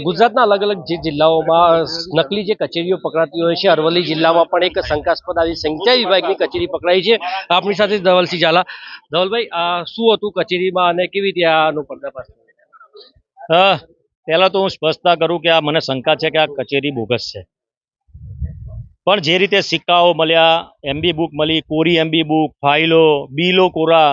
ગુજરાતના અલગ અલગ જે જિલ્લાઓમાં નકલી જે કચેરીઓ પકડાતી હોય છે, અરવલ્લી જિલ્લામાં પણ એક શંકાસ્પદ આવી સિંચાઈ વિભાગની કચેરી પકડાઈ છે. આપણી સાથે ધવલસિંહ ઝાલા. ધવલભાઈ, આ શું હતું કચેરીમાં અને કેવી રીતે આનો પર્દાફાશ થયો? પહેલા તો હું સ્પષ્ટતા કરું કે આ મને શંકા છે કે આ કચેરી બોગસ છે. પણ જે રીતે સિક્કાઓ મળ્યા, એમબી બુક મળી, કોરી એમબી બુક, ફાઇલો, બિલો કોરા,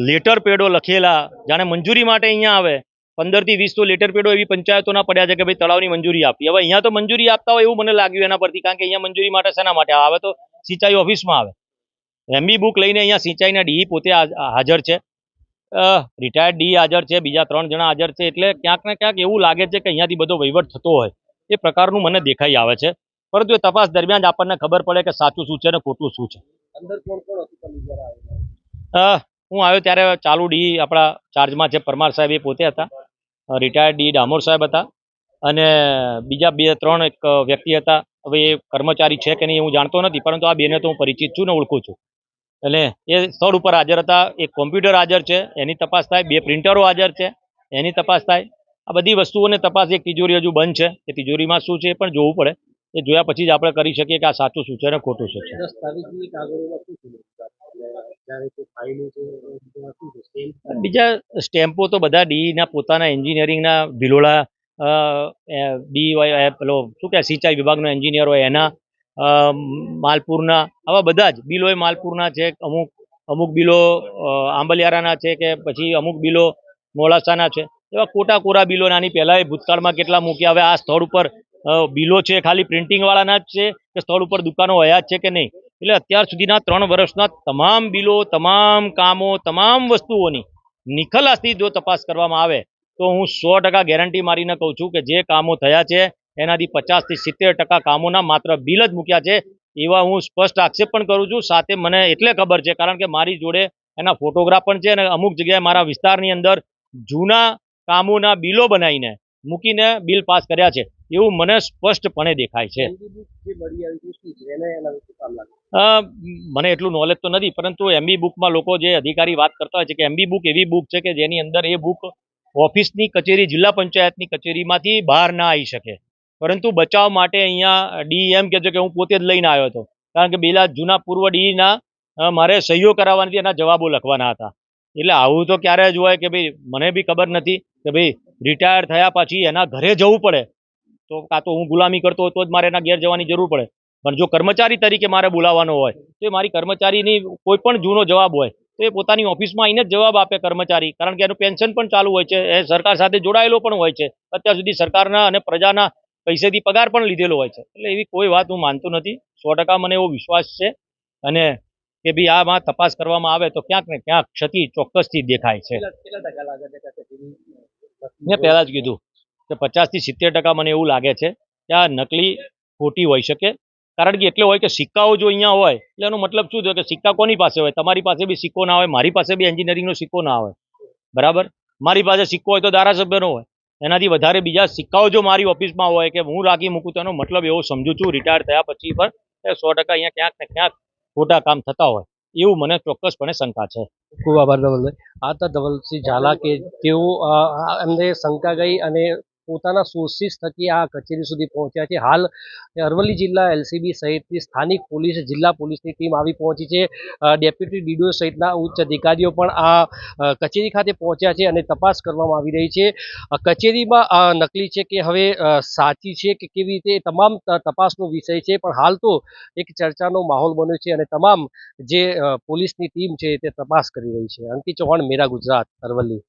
લેટર પેડો લખેલા, જાણે મંજૂરી માટે અહીંયા આવે 15 થી 20 તો લેટર પેડો એવી પંચાયતોના પડ્યા છે કે ભાઈ તળાવની મંજૂરી આપી. હવે અહીંયા તો મંજૂરી આપતા હોય એવું મને લાગ્યું એના પરથી, કારણ કે અહીંયા મંજૂરી માટે શેના માટે આવે? તો સિંચાઈ ઓફિસમાં આવે. એમબી બુક લઈને અહીંયા સિંચાઈના ડી પોતે હાજર છે, રિટાયર્ડ ડી હાજર છે, બીજા 3 જણા હાજર છે. એટલે ક્યાંક ને ક્યાંક એવું લાગે છે કે અહીંયાથી બધો વહીવટ થતો હોય એ પ્રકારનું મને દેખાઈ આવે છે. પરંતુ એ તપાસ દરમિયાન જ આપણને ખબર પડે કે સાચું શું છે અને ખોટું શું છે. અંદર કોણ કોણ હતું? હું આવ્યો ત્યારે ચાલુ ડી આપણા ચાર્જમાં છે પરમાર સાહેબ, એ પોતે હતા. રિટાયર્ડ ડી ડામોર સાહેબ હતા અને બીજા 2-3 એક વ્યક્તિ હતા. હવે એ કર્મચારી છે કે નહીં હું જાણતો નથી, પરંતુ આ બેને તો હું પરિચિત છું ને ઓળખું છું. એટલે એ સ્થળ ઉપર હાજર હતા. એક કોમ્પ્યુટર હાજર છે, એની તપાસ થાય. 2 પ્રિન્ટરો હાજર છે, એની તપાસ થાય. આ બધી વસ્તુઓને તપાસ. એક તિજોરી હજુ બંધ છે, એ તિજોરીમાં શું છે એ પણ જોવું પડે. એ જોયા પછી જ આપણે કરી શકીએ કે આ સાચું શું છે અને ખોટું શું છે. બીજા સ્ટેમ્પો તો બધા ડીના પોતાના એન્જિનિયરિંગના ભિલોડા, ડી હોય પેલો શું કહે સિંચાઈ વિભાગનો એન્જિનિયર હોય એના, માલપુરના, આવા બધા જ બિલો એ માલપુરના છે. અમુક બિલો આંબલિયારાના છે, કે પછી અમુક બિલો મોડાસાના છે. એવા કોટા કોરા બિલો નાની પહેલાં એ ભૂતકાળમાં કેટલા મૂક્યા. હવે આ સ્થળ ઉપર બિલો છે ખાલી પ્રિન્ટિંગવાળાના જ છે કે સ્થળ ઉપર દુકાનો હયા જ છે કે નહીં? એટલે અત્યાર સુધીના 3 વર્ષના તમામ બિલો, તમામ કામો, તમામ વસ્તુઓની નિખલાસથી જો તપાસ કરવામાં આવે તો હું 100% ગેરંટી મારીને કહું છું કે જે કામો થયા છે એનાથી 50 થી 70% કામોના માત્ર બિલ જ મૂક્યા છે. એવા હું સ્પષ્ટ આક્ષેપ પણ કરું છું. સાથે મને એટલે ખબર છે કારણ કે મારી જોડે એના ફોટોગ્રાફ પણ છે અને અમુક જગ્યાએ મારા વિસ્તારની અંદર જૂના કામોના બિલો બનાવીને મૂકીને બિલ પાસ કર્યા છે એવું મને સ્પષ્ટપણે દેખાય છે. મને એટલું નોલેજ તો નથી, પરંતુ એમબી બુકમાં લોકો જે અધિકારી વાત કરતા હોય છે કે એમબી બુક એવી બુક છે કે જેની અંદર એ બુક ઓફિસની કચેરી, જિલ્લા પંચાયતની કચેરીમાંથી બહાર ના આવી શકે. પરંતુ બચાવ માટે અહીંયા ડી એમ કહે છે કે હું પોતે જ લઈને આવ્યો હતો, કારણ કે પેલા જૂના પૂર્વ ડીના મારે સહીઓ કરાવવાની એના જવાબો લખવાના હતા. એટલે આવું તો ક્યારે જ હોય કે ભાઈ મને બી ખબર નથી કે ભાઈ રિટાયર થયા પછી એના ઘરે જવું પડે તો કાં તો હું ગુલામી કરતો હોય તો જ મારે એના ઘેર જવાની જરૂર પડે. પણ જો કર્મચારી તરીકે મારે બોલાવવાનો હોય તો એ મારી કર્મચારીની કોઈ પણ જૂનો જવાબ હોય તો એ પોતાની ઓફિસમાં આવીને જ જવાબ આપે કર્મચારી, કારણ કે એનું પેન્શન પણ ચાલુ હોય છે, એ સરકાર સાથે જોડાયેલો પણ હોય છે, અત્યાર સુધી સરકારના અને પ્રજાના પૈસેથી પગાર પણ લીધેલો હોય છે. એટલે એવી કોઈ વાત હું માનતો નથી. 100% મને એવો વિશ્વાસ છે અને કે ભાઈ આમાં તપાસ કરવામાં આવે તો ક્યાંક ને ક્યાંક ક્ષતિ ચોક્કસથી દેખાય છે. મેં પહેલાં જ કીધું કે 50 થી 70% મને એવું લાગે છે કે આ નકલી ખોટી હોઈ શકે. કારણ કે એટલે હોય કે સિક્કાઓ જો અહીંયા હોય એટલે એનો મતલબ શું થયો કે સિક્કા કોની પાસે હોય? તમારી પાસે બી સિક્કો ના હોય, મારી પાસે બી એન્જિનિયરિંગનો સિક્કો ના હોય, બરાબર? મારી પાસે સિક્કો હોય તો ધારાસભ્યનો હોય. એનાથી વધારે બીજા સિક્કાઓ જો મારી ઓફિસમાં હોય કે હું રાખી મૂકું તો એનો મતલબ એવો સમજું છું રિટાયર થયા પછી પણ 100% અહીંયા ક્યાંક ને ક્યાંક ખોટા કામ થતા હોય એવું મને ચોક્કસપણે શંકા છે. ખૂબ આભાર ધવલભાઈ. આ હતા ધવલસિંહ ઝાલા કે તેઓ એમને શંકા ગઈ અને પોતાના સોર્સિસ થકી આ કચેરી સુધી પહોંચ્યા છે. હાલ અરવલ્લી જિલ્લા એલસીબી સહિતની સ્થાનિક પોલીસ, જિલ્લા પોલીસની ટીમ આવી પહોંચી છે. ડેપ્યુટી ડીડીઓ સહિતના ઉચ્ચ અધિકારીઓ પણ આ કચેરી ખાતે પહોંચ્યા છે અને તપાસ કરવામાં આવી રહી છે. કચેરીમાં નકલી છે કે હવે સાચી છે કે કેવી રીતે તમામ તપાસનો વિષય છે, પણ હાલ તો એક ચર્ચાનો માહોલ બન્યો છે અને તમામ જે પોલીસની ટીમ છે તે તપાસ કરી રહી છે. અંકિત ચૌહાણ, મેરા ગુજરાત, અરવલ્લી.